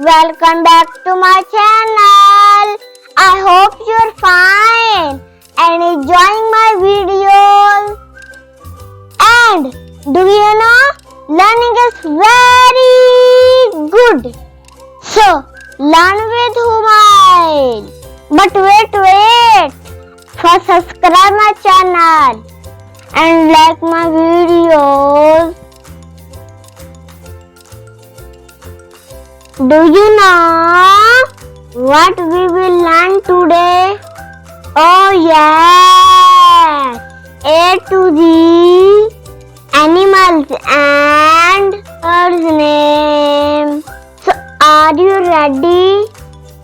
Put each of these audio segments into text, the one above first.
welcome back to my channel. I hope you're fine and enjoying my videos. And do you know, learning is very good. So, learn with Humayl. But wait. First subscribe my channel and like my videos. Do you know what we will learn today? Oh yes, A to Z, animals and birds name. So are you ready?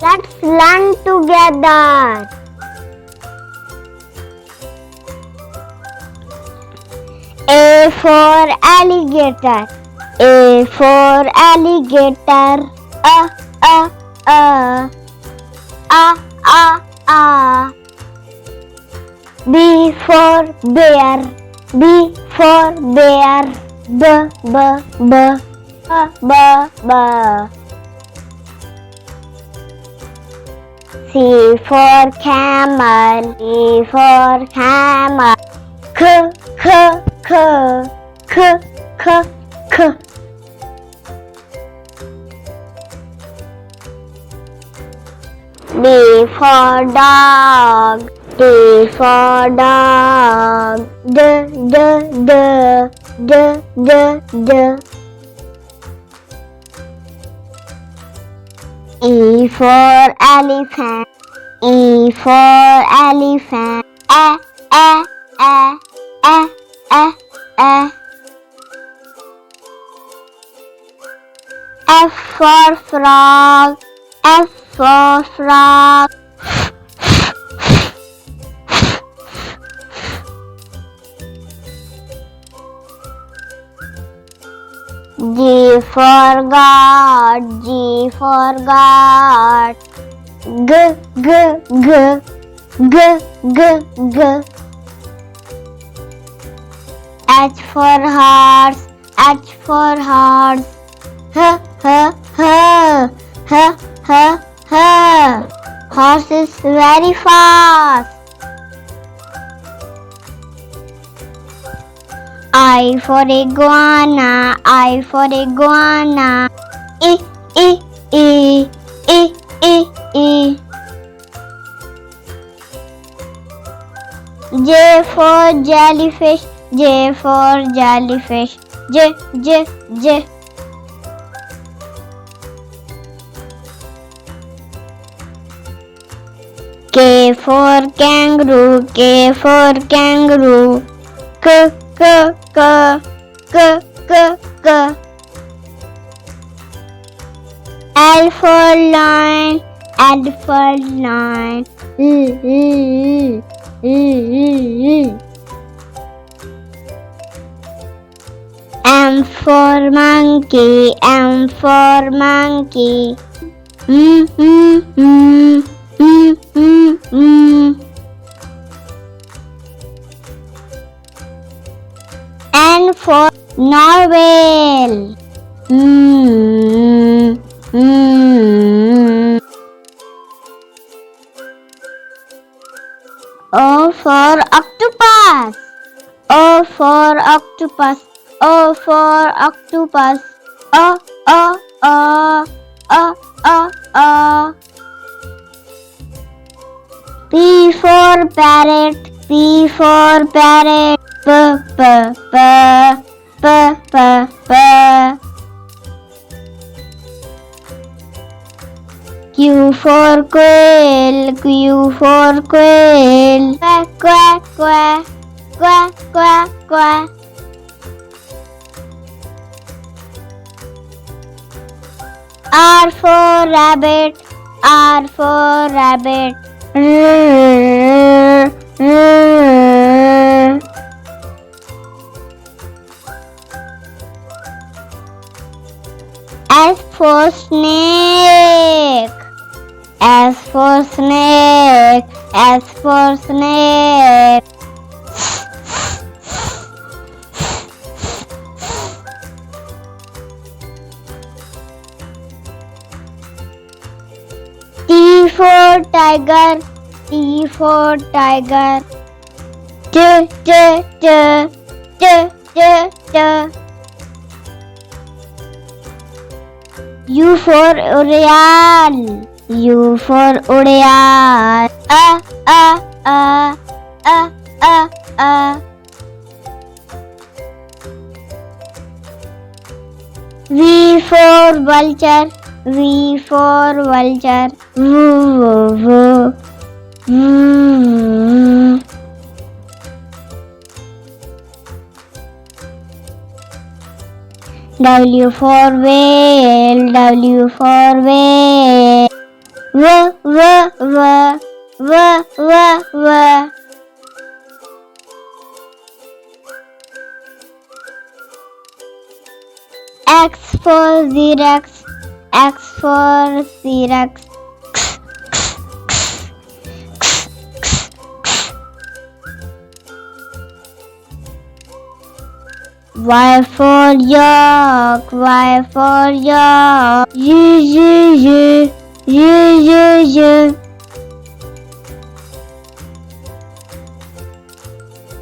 Let's learn together. A for alligator. A for alligator. B for bear. B for bear. B. C for camel. C for camel. K. D for dog. D for dog. D. E for elephant. E for elephant. A. F for frog. F for frog. G for God. G for God. G. H for horse. H for horse. Horse is very fast. I for iguana. I for iguana. E. J for jellyfish. J for jellyfish. J. K for kangaroo. K for kangaroo. K. L for lion. L for lion. M for monkey. M for monkey. N for narwhal. O for octopus. O for octopus. O for octopus. O. P for parrot. P for parrot. P. Q for quail. Q for quail. Quack. R for rabbit. R for rabbit. S for snake. S for snake. S for snake. tiger, T for tiger. T, T, T, T, T, T. U for Urial, U for Urial. A, A, A, A, A, A. V for vulture, V for vulture. V, V, V. W for whale, W for whale. V, V, V, V, V, V. X for Xerox, X for Xerox. Y for yak, Y for yak. Y,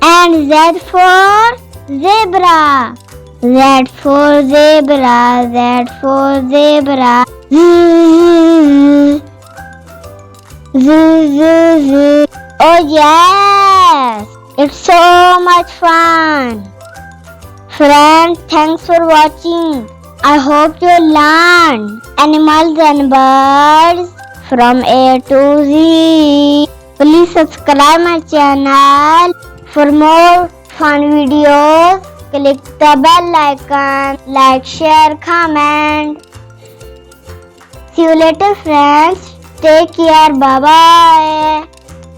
and Z for zebra, Z for zebra, Z for zebra. Z. Oh yes, it's so much fun. Friends, thanks for watching. I hope you learned animals and birds from A to Z. Please subscribe my channel for more fun videos. Click the bell icon, like, share, comment. See you later friends. Take care. Bye bye.